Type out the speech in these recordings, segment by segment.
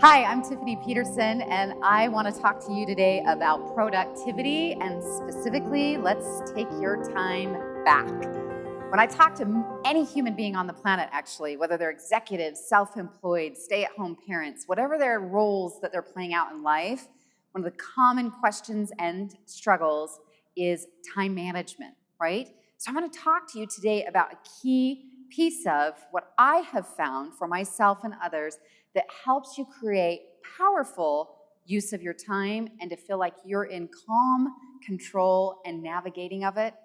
Hi, I'm Tiffany Peterson, and I want to talk to you today about productivity and specifically, let's take your time back. When I talk to any human being on the planet, actually, whether they're executives, self-employed, stay-at-home parents, whatever their roles that they're playing out in life, one of the common questions and struggles is time management, right? So I'm going to talk to you today about a key piece of what I have found for myself and others that helps you create powerful use of your time and to feel like you're in calm control and navigating of it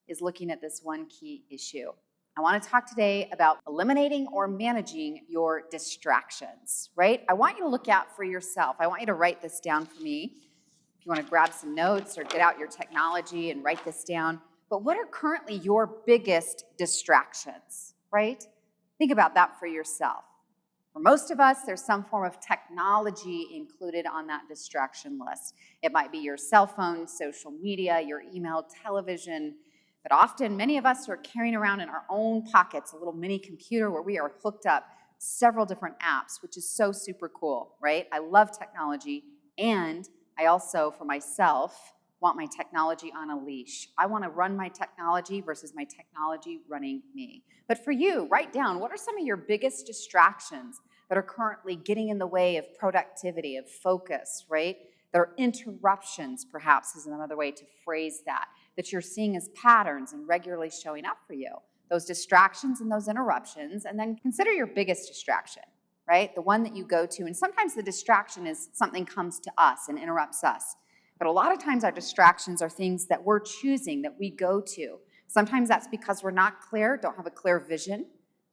is looking at this one key issue. I want to talk today about eliminating or managing your distractions, right? I want you to look out for yourself. I want you to write this down for me. If you want to grab some notes or get out your technology and write this down. But what are currently your biggest distractions, right? Think about that for yourself. For most of us, there's some form of technology included on that distraction list. It might be your cell phone, social media, your email, television, but often many of us are carrying around in our own pockets a little mini computer where we are hooked up several different apps, which is so super cool, right? I love technology, and I also, for myself, want my technology on a leash. I want to run my technology versus my technology running me. But for you, write down, what are some of your biggest distractions that are currently getting in the way of productivity, of focus, right? There are interruptions, perhaps, is another way to phrase that you're seeing as patterns and regularly showing up for you. Those distractions and those interruptions, and then consider your biggest distraction, right? The one that you go to, and sometimes the distraction is something comes to us and interrupts us. But a lot of times our distractions are things that we're choosing, that we go to. Sometimes that's because we're not clear, don't have a clear vision,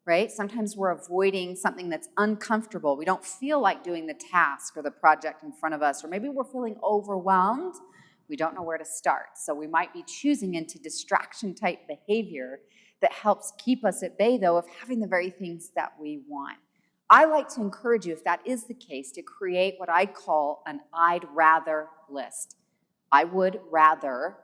right? Sometimes we're avoiding something that's uncomfortable. We don't feel like doing the task or the project in front of us, or maybe we're feeling overwhelmed. We don't know where to start. So we might be choosing into distraction-type behavior that helps keep us at bay, though, of having the very things that we want. I like to encourage you, if that is the case, to create what I call an I'd rather list. I would rather, ...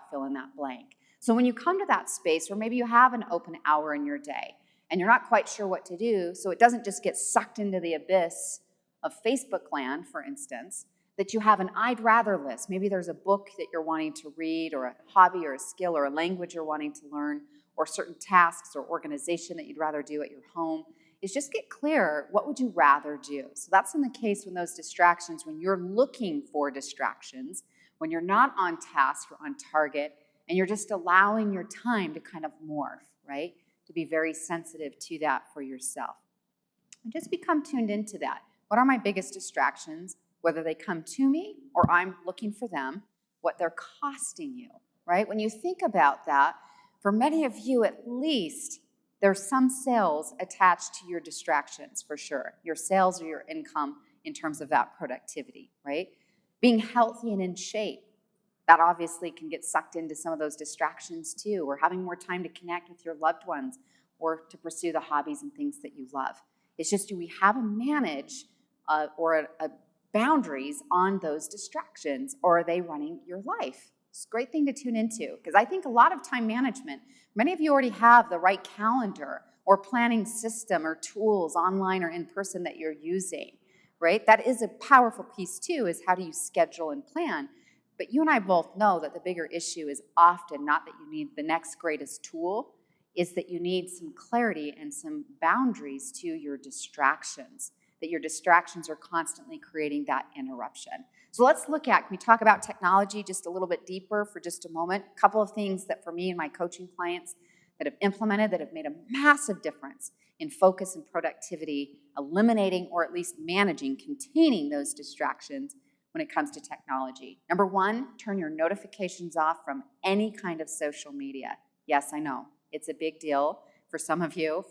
fill in that blank. So when you come to that space, or maybe you have an open hour in your day, and you're not quite sure what to do, so it doesn't just get sucked into the abyss of Facebook land, for instance, that you have an I'd rather list. Maybe there's a book that you're wanting to read, or a hobby or a skill or a language you're wanting to learn, or certain tasks or organization that you'd rather do at your home. Is just get clear, what would you rather do? So that's in the case when those distractions, when you're looking for distractions, when you're not on task or on target, and you're just allowing your time to kind of morph, right? To be very sensitive to that for yourself. And just become tuned into that. What are my biggest distractions? Whether they come to me or I'm looking for them, what they're costing you, right? When you think about that, for many of you at least, there's some sales attached to your distractions for sure. Your sales or your income in terms of that productivity, right? Being healthy and in shape, that obviously can get sucked into some of those distractions too, or having more time to connect with your loved ones or to pursue the hobbies and things that you love. It's just, do we have a manage or a boundaries on those distractions, or are they running your life? It's a great thing to tune into, because I think a lot of time management, many of you already have the right calendar or planning system or tools online or in person that you're using, right? That is a powerful piece too, is how do you schedule and plan? But you and I both know that the bigger issue is often not that you need the next greatest tool, is that you need some clarity and some boundaries to your distractions, that your distractions are constantly creating that interruption. So let's look at, can we talk about technology just a little bit deeper for just a moment? A couple of things that for me and my coaching clients that have implemented, that have made a massive difference in focus and productivity, eliminating or at least managing, containing those distractions when it comes to technology. Number one, turn your notifications off from any kind of social media. Yes, I know, it's a big deal for some of you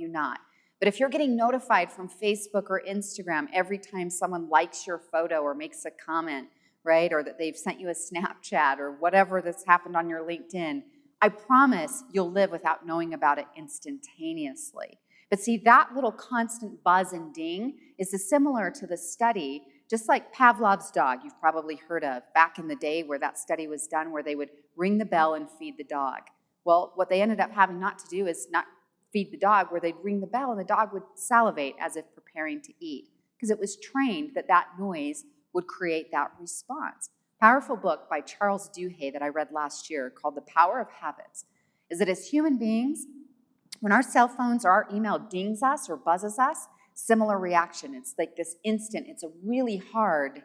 not. But if you're getting notified from Facebook or Instagram every time someone likes your photo or makes a comment, right, or that they've sent you a Snapchat or whatever that's happened on your LinkedIn, I promise you'll live without knowing about it instantaneously. But see, that little constant buzz and ding is similar to the study, just like Pavlov's dog, you've probably heard of, back in the day where that study was done, where they would ring the bell and feed the dog. Well, what they ended up having not to do is not feed the dog, where they'd ring the bell and the dog would salivate as if preparing to eat, because it was trained that that noise would create that response. Powerful book by Charles Duhigg that I read last year called The Power of Habits is that as human beings, when our cell phones or our email dings us or buzzes us, similar reaction. It's like this instant, it's a really hard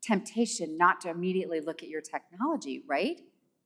temptation not to immediately look at your technology, right?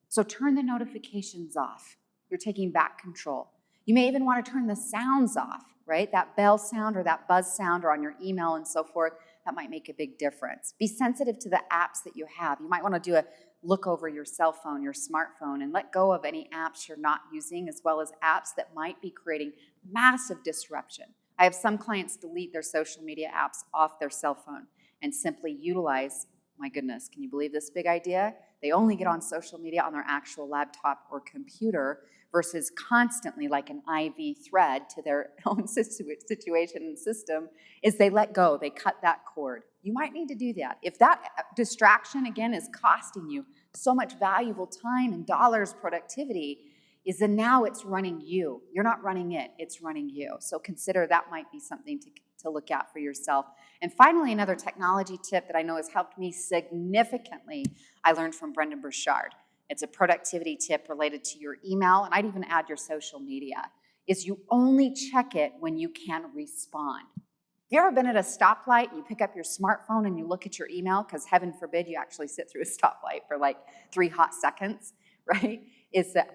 So turn the notifications off. You're taking back control. You may even want to turn the sounds off, right? That bell sound or that buzz sound or on your email and so forth, that might make a big difference. Be sensitive to the apps that you have. You might want to do a look over your cell phone, your smartphone, and let go of any apps you're not using, as well as apps that might be creating massive disruption. I have some clients delete their social media apps off their cell phone and simply utilize, my goodness, can you believe this big idea? They only get on social media on their actual laptop or computer versus constantly like an IV thread to their own situation and system, is they let go, they cut that cord. You might need to do that. If that distraction, again, is costing you so much valuable time and dollars, productivity, is that now it's running you. You're not running it, it's running you. So consider that might be something to look at for yourself. And finally, another technology tip that I know has helped me significantly, I learned from Brendan Burchard. It's a productivity tip related to your email, and I'd even add your social media, is you only check it when you can respond. Have you ever been at a stoplight and you pick up your smartphone and you look at your email, because heaven forbid you actually sit through a stoplight for like 3 hot seconds, right?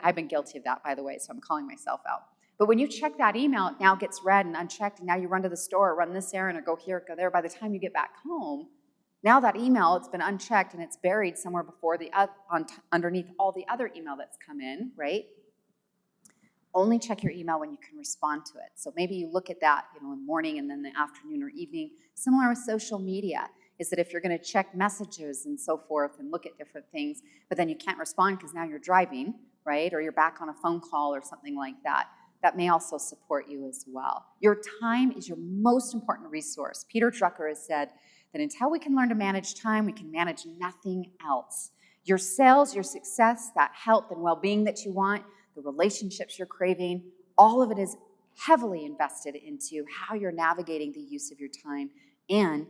I've been guilty of that, by the way, so I'm calling myself out. But when you check that email, it now gets read and unchecked, and now you run to the store, run this errand, or go here, go there. By the time you get back home, now that email, it's been unchecked and it's buried somewhere before underneath all the other email that's come in, right? Only check your email when you can respond to it. So maybe you look at that, in the morning and then the afternoon or evening. Similar with social media, is that if you're going to check messages and so forth and look at different things, but then you can't respond because now you're driving, right? Or you're back on a phone call or something like that. That may also support you as well. Your time is your most important resource. Peter Drucker has said that until we can learn to manage time, we can manage nothing else. Your sales, your success, that health and well-being that you want, the relationships you're craving, all of it is heavily invested into how you're navigating the use of your time, and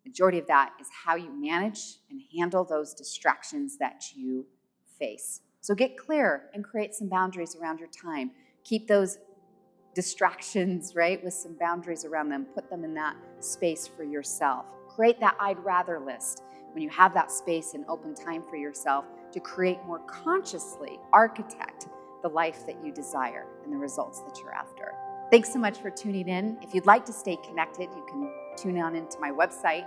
the majority of that is how you manage and handle those distractions that you face. So get clear and create some boundaries around your time. Keep those distractions, right, with some boundaries around them. Put them in that space for yourself. Create that I'd rather list when you have that space and open time for yourself to create more consciously, architect the life that you desire and the results that you're after. Thanks so much for tuning in. If you'd like to stay connected, you can tune on into my website.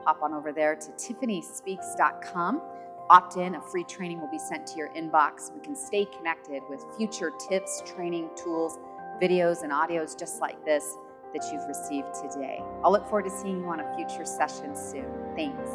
Hop on over there to tiffanyspeaks.com. Opt in, a free training will be sent to your inbox. We can stay connected with future tips, training, tools, videos, and audios just like this that you've received today. I'll look forward to seeing you on a future session soon. Thanks.